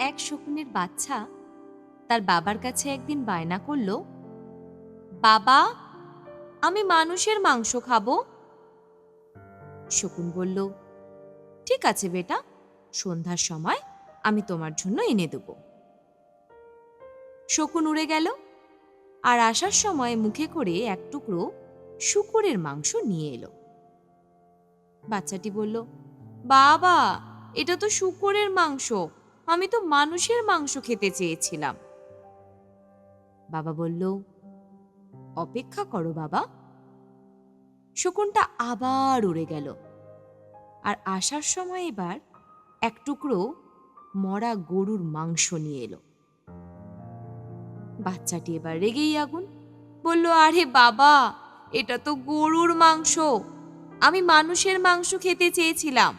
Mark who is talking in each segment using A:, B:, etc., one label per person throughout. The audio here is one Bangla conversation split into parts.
A: এক শকুনের বাচ্চা তার বাবার কাছে একদিন বায়না করল, বাবা, আমি মানুষের মাংস খাবো। শকুন বলল, ঠিক আছে বেটা, সন্ধ্যার সময় আমি তোমার জন্য এনে দেব। শকুন উড়ে গেল আর আসার সময় মুখে করে এক টুকরো শূকরের মাংস নিয়ে এলো। বাচ্চাটি বলল, বাবা, এটা তো শূকরের মাংস, আমি তো মানুষের মাংস খেতে চেয়েছিলাম। বাবা বলল, অপেক্ষা করো বাবা। শকুনটা আবার উড়ে গেল আর আসার সময় এবার এক টুকরো মরা গরুর মাংস নিয়ে এলো। বাচ্চাটি এবার রেগেই আগুন, বলল, আরে বাবা, এটা তো গরুর মাংস, আমি মানুষের মাংস খেতে চেয়েছিলাম।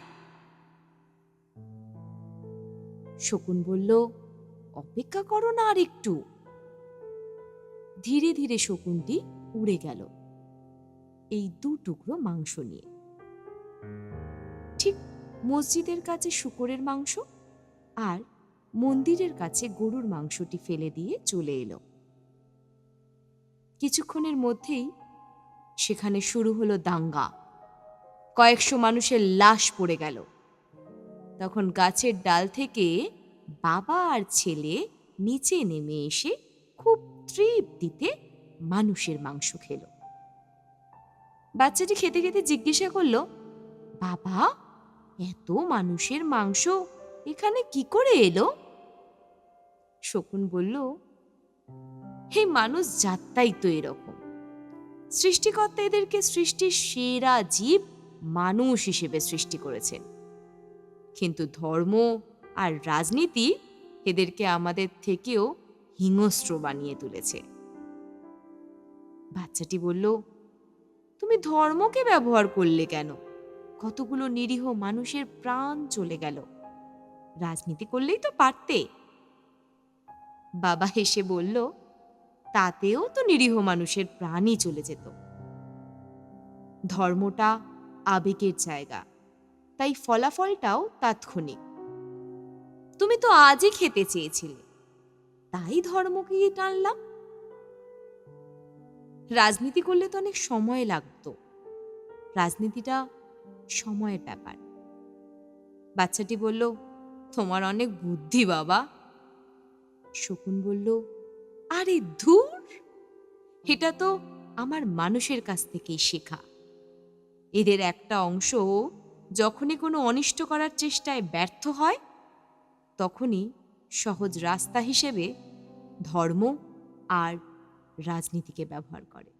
A: শকুন বলল, অপেক্ষা করো না আর একটু। ধীরে ধীরে শকুনটি উড়ে গেল এই দু টুকরো মাংস নিয়ে। ঠিক মসজিদের কাছে শূকরের মাংস আর মন্দিরের কাছে গরুর মাংসটি ফেলে দিয়ে চলে এলো। কিছুক্ষণের মধ্যেই সেখানে শুরু হলো দাঙ্গা। কয়েকশো মানুষের লাশ পড়ে গেল। তখন গাছের ডাল থেকে বাবা আর ছেলে নিচে নেমে এসে খুব তৃপ্তিতে মানুষের মাংস খেল। বাচ্চাটি খেতে খেতে জিজ্ঞাসা করল, বাবা, এত মানুষের মাংস এখানে কি করে এলো? শকুন বলল, হে মানুষ জাতটাই তো এরকম। সৃষ্টিকর্তা এদেরকে সৃষ্টির সেরা জীব মানুষ হিসেবে সৃষ্টি করেছেন, কিন্তু ধর্ম আর রাজনীতি এদেরকে আমাদের থেকেও হিংস্র বানিয়ে তুলেছে। বাচ্চাটি বলল, তুমি ধর্মকে ব্যবহার করলে কেন? কতগুলো নিরীহ মানুষের প্রাণ চলে গেল, রাজনীতি করলেই তো পারতে। বাবা হেসে বলল, তাতেও তো নিরীহ মানুষের প্রাণই চলে যেত। ধর্মটা আবেগের জায়গা, তাই ফলাফলটাও তাৎক্ষণিক। তুমি তো আজই খেতে চেয়েছিলে, তাই ধর্মকে টানলাম। রাজনীতি করলে তো অনেক সময় লাগতো, রাজনীতিটা সময়ের ব্যাপার। বাচ্চাটি বলল, তোমার অনেক বুদ্ধি বাবা। শকুন বলল, আরে ধুর, এটা তো আমার মানুষের কাছ থেকেই শেখা। এদের একটা অংশ যখনই কোনো অনিষ্ট করার চেষ্টায় ব্যর্থ হয়, তখনই সহজ রাস্তা হিসেবে ধর্ম আর রাজনীতিকে ব্যবহার করে।